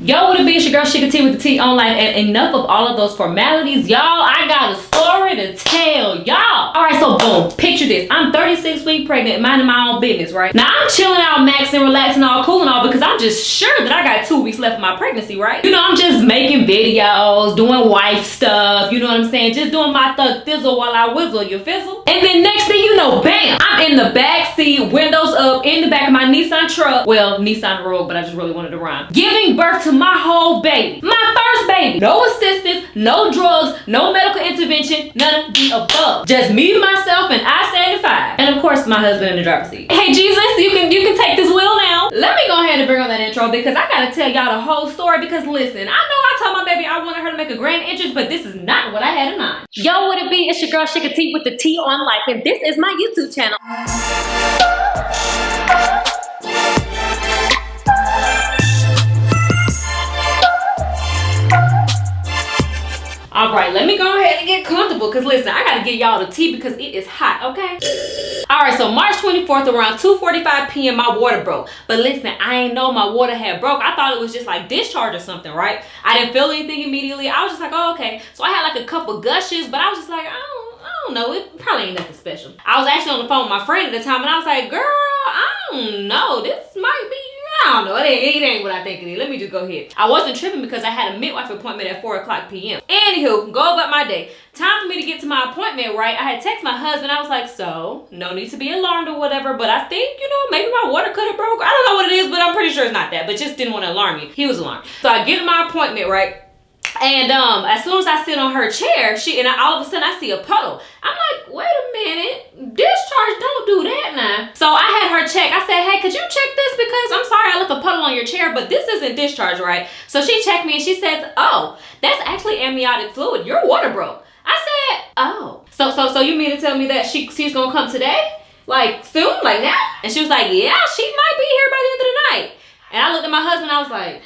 Yo, what it be? It's your girl ShykaTee with the T online, and enough of all of those formalities, y'all. I got a story to tell y'all. All right, so boom, picture this. I'm 36 weeks pregnant, minding my own business, right? Now I'm chilling out, maxing, relaxing, all cool and all, because I'm just sure that I got 2 weeks left of my pregnancy, right? You know, I'm just making videos, doing wife stuff. You know what I'm saying? Just doing my thug thizzle while I whizzle, you fizzle. And then next thing you know, bam, I'm in the back seat, windows up, in the back of my Nissan truck. Well, Nissan Rogue, but I just really wanted to rhyme. Giving birth to my whole baby. My first baby. No assistance, no drugs, no medical intervention, none of the above. Just me, myself, and I-75. And of course, my husband in the driver's seat. Hey, Jesus, you can take this wheel now. Let me go ahead and bring on that intro because I gotta tell y'all the whole story because listen, I know I told my baby I wanted her to make a grand entrance, but this is not what I had in mind. Yo, what it be? It's your girl ShykaTee with the T on life, and this is my YouTube channel. All right, let me go ahead and get comfortable because listen, I gotta get y'all the tea because it is hot, okay? All right, so March 24th around 2:45 p.m. my water broke. But listen, I ain't know my water had broke. I thought it was just like discharge or something, right? I didn't feel anything immediately. I was just like, oh, okay. So I had like a couple gushes, but I was just like, I don't know. It probably ain't nothing special. I was actually on the phone with my friend at the time and I was like, girl, I don't know. This might be, I don't know. It ain't what I think it is. Let me just go ahead. I wasn't tripping because I had a midwife appointment at 4:00 p.m. Anywho, go about my day. Time for me to get to my appointment, right? I had texted my husband. I was like, so, no need to be alarmed or whatever, but I think, you know, maybe my water could have broke. I don't know what it is, but I'm pretty sure it's not that, but just didn't want to alarm me. He was alarmed. So I get to my appointment, right? And as soon as I sit on her chair, all of a sudden I see a puddle. I'm like, wait a minute, discharge don't do that now. So I had her check. I said, hey, could you check this because I'm sorry I left a puddle on your chair, but this isn't discharge, right? So she checked me and she says, oh, that's actually amniotic fluid. Your water broke. I said, oh. So you mean to tell me that she's gonna come today? Like soon, like now? And she was like, yeah, she might be here by the end of the night. And I looked at my husband, I was like,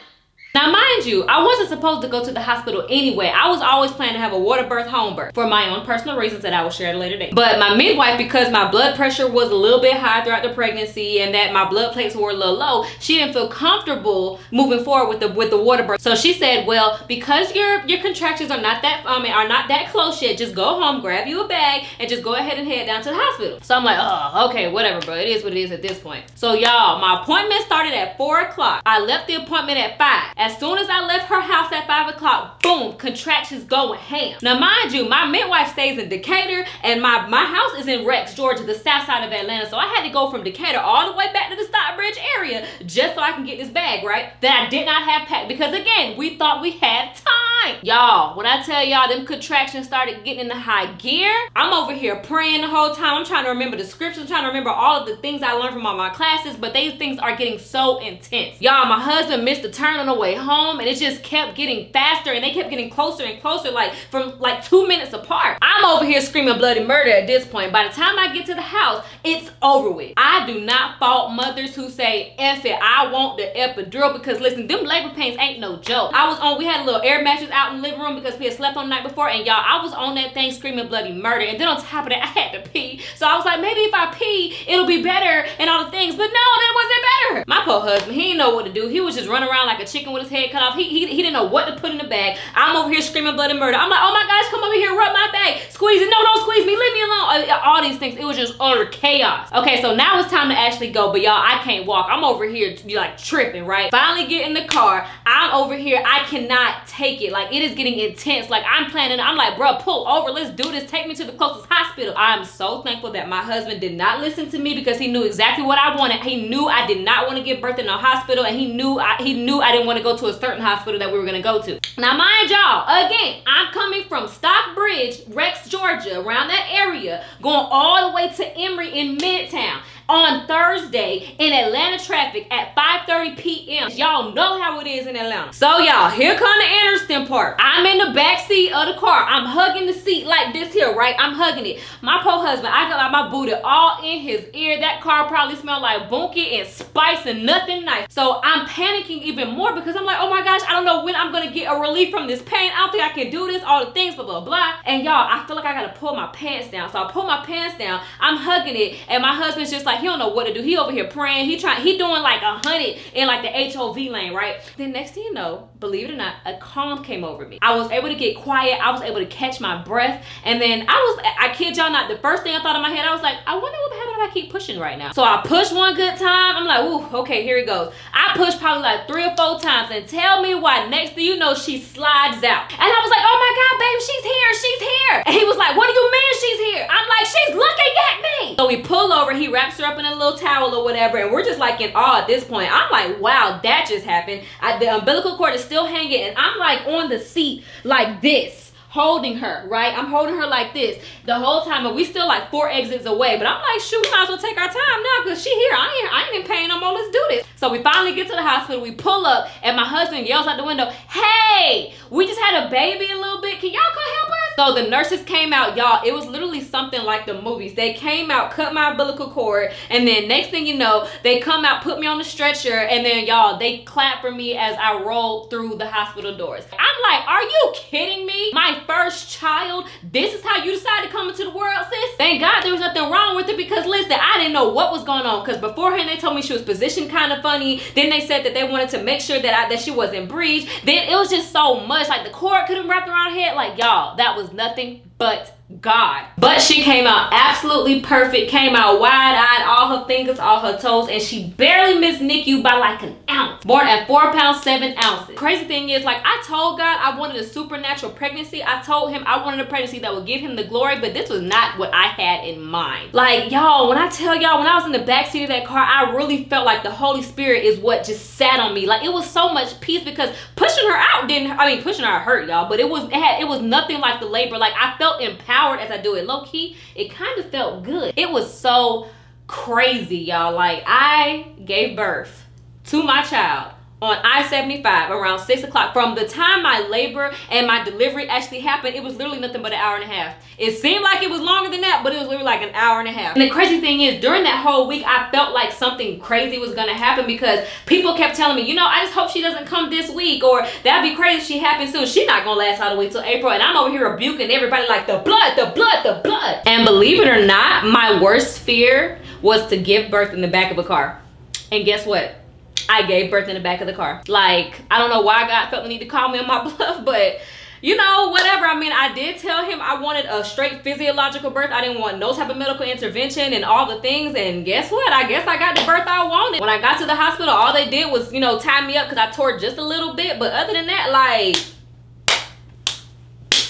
now, mind you, I wasn't supposed to go to the hospital anyway. I was always planning to have a water birth, home birth for my own personal reasons that I will share at a later date. But my midwife, because my blood pressure was a little bit high throughout the pregnancy and that my blood plates were a little low, she didn't feel comfortable moving forward with the water birth. So she said, well, because your contractions are not that close yet, just go home, grab you a bag, and just go ahead and head down to the hospital. So I'm like, oh, okay, whatever, bro. It is what it is at this point. So y'all, my appointment started at 4:00. I left the appointment at 5. As soon as I left her house at 5:00, boom, contractions going ham. Now, mind you, my midwife stays in Decatur and my house is in Rex, Georgia, the south side of Atlanta. So I had to go from Decatur all the way back to the Stockbridge area just so I can get this bag, right? That I did not have packed because, again, we thought we had time. Y'all, when I tell y'all them contractions started getting in the high gear, I'm over here praying the whole time. I'm trying to remember the scriptures, I'm trying to remember all of the things I learned from all my classes, but these things are getting so intense. Y'all, my husband missed a turn on the way home and it just kept getting faster and they kept getting closer and closer, like from like 2 minutes apart. I'm over here screaming bloody murder at this point. By the time I get to the house, it's over with. I do not fault mothers who say, F it, I want the epidural, because listen, them labor pains ain't no joke. We had a little air mattress out in the living room because we had slept on the night before, and y'all, I was on that thing screaming bloody murder, and then on top of that, I had to pee. So I was like, maybe if I pee, it'll be better and all the things, but no, that wasn't better. My poor husband, he didn't know what to do. He was just running around like a chicken with his head cut off. He didn't know what to put in the bag. I'm over here screaming bloody murder. I'm like, oh my gosh, come over here, rub my bag, squeeze it. No, don't squeeze me, leave me alone. All these things. It was just utter chaos. Okay, so now it's time to actually go, but y'all, I can't walk. I'm over here like tripping, right? Finally get in the car. I'm over here. I cannot take it. Like, it is getting intense. Like, I'm like, bro, pull over. Let's do this. Take me to the closest hospital. I'm so thankful that my husband did not listen to me because he knew exactly what I wanted. He knew I did not want to give birth in a hospital, and he knew I didn't want to go to a certain hospital that we were going to go to. Now, mind y'all, again, I'm coming from Stockbridge, Rex, Georgia, around that area, going all the way to Emory in Midtown on Thursday in Atlanta traffic at 5:30 p.m. Y'all know how it is in Atlanta. So y'all, here come the interesting part. I'm in the back seat of the car. I'm hugging the seat like this here, right? I'm hugging it. My poor husband, I got my booty all in his ear. That car probably smelled like bunky and spice and nothing nice. So I'm panicking even more because I'm like, oh my gosh, I don't know know when I'm gonna get a relief from this pain. I don't think I can do this, all the things, blah, blah, blah. And y'all, I feel like I gotta pull my pants down. So I pull my pants down, I'm hugging it, and my husband's just like, he don't know what to do. He over here praying, he doing like 100 in like the HOV lane, right? Then next thing you know, believe it or not, a calm came over me. I was able to get quiet, I was able to catch my breath, and then I kid y'all not, the first thing I thought in my head, I was like, I wonder what would happen if I keep pushing right now. So I pushed one good time, I'm like, ooh, okay, here it goes. I pushed probably like 3 or 4 times, and tell me why, next thing you know, she slides out. And I was like, oh my God, babe, she's here, she's here. And he was like, what do you mean she's here? I'm like, she's looking at me. So we pull over, he wraps her up in a little towel or whatever, and we're just like in awe at this point. I'm like, wow, that just happened. The umbilical cord is still hanging, and I'm like on the seat like this, holding her, right? I'm holding her like this the whole time, and we still like 4 exits away. But I'm like, shoot, we might as well take our time now because she here. I ain't in pain no more. Let's do this. So we finally get to the hospital. We pull up, and my husband yells out the window, hey, we just had a baby a little bit. Can y'all come help us? So the nurses came out, y'all. It was literally something like the movies. They came out, cut my umbilical cord, and then next thing you know, they come out, put me on the stretcher, and then y'all, they clap for me as I rolled through the hospital doors. I'm like, are you kidding me? My first child, this is how you decided to come into the world, sis? Thank God there was nothing wrong with it, because listen, I didn't know what was going on, because beforehand they told me she was positioned kind of funny. Then they said that they wanted to make sure that she wasn't breached. Then it was just so much, like the cord couldn't wrap around her head. Like, y'all, that was nothing but God. But she came out absolutely perfect, came out wide-eyed, all her fingers, all her toes, and she barely missed NICU by like an ounce. Born at 4 pounds 7 ounces. Crazy thing is, like, I told God I wanted a supernatural pregnancy. I told him I wanted a pregnancy that would give him the glory, but this was not what I had in mind. Like, y'all, when I tell y'all, when I was in the backseat of that car, I really felt like the Holy Spirit is what just sat on me. Like, it was so much peace, because pushing her out pushing her hurt, y'all, but it was nothing like the labor. Like, I felt empowered as I do it. Low key, it kind of felt good. It was so crazy, y'all. Like, I gave birth to my child on I-75 around 6 o'clock. From the time my labor and my delivery actually happened, it was literally nothing but an hour and a half. It seemed like it was longer than that, but it was literally like an hour and a half. And the crazy thing is, during that whole week, I felt like something crazy was gonna happen, because people kept telling me, you know, I just hope she doesn't come this week, or that'd be crazy if she happens soon. She's not gonna last all the way till April. And I'm over here rebuking everybody like, the blood, the blood, the blood. And believe it or not, my worst fear was to give birth in the back of a car. And guess what? I gave birth in the back of the car. Like, I don't know why God felt the need to call me on my bluff, but you know, whatever. I mean, I did tell him I wanted a straight physiological birth. I didn't want no type of medical intervention and all the things. And guess what? I guess I got the birth I wanted. When I got to the hospital, all they did was, you know, tie me up because I tore just a little bit. But other than that, like,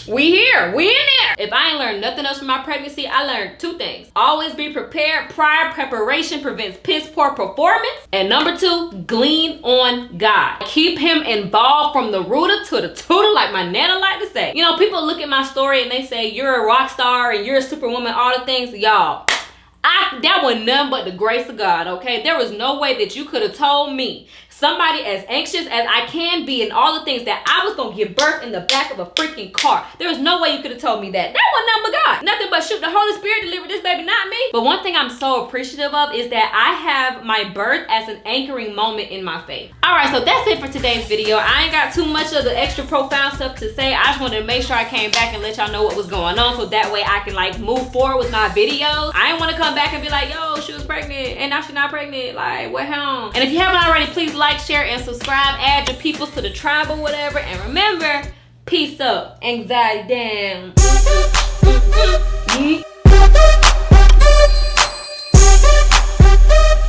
we here, we in there. If I ain't learned nothing else from my pregnancy, I learned 2 things. Always be prepared. Prior preparation prevents piss poor performance. And number 2, glean on God. Keep him involved from the rooter to the tutor, like my nana like to say. You know, people look at my story and they say, you're a rock star and you're a superwoman, all the things. Y'all, that was none but the grace of God, okay? There was no way that you could have told me, somebody as anxious as I can be and all the things, that I was gonna give birth in the back of a freaking car. There was no way you could have told me that. That was nothing but God. Nothing but shoot, the Holy Spirit delivered this baby, not me. But one thing I'm so appreciative of is that I have my birth as an anchoring moment in my faith. All right, so that's it for today's video. I ain't got too much of the extra profound stuff to say. I just wanted to make sure I came back and let y'all know what was going on, so that way I can like move forward with my videos. I didn't want to come back and be like, yo, she was pregnant and now she's not pregnant. Like, what hell? And if you haven't already, please like, share, and subscribe. Add your peoples to the tribe or whatever. And remember, peace up, anxiety down.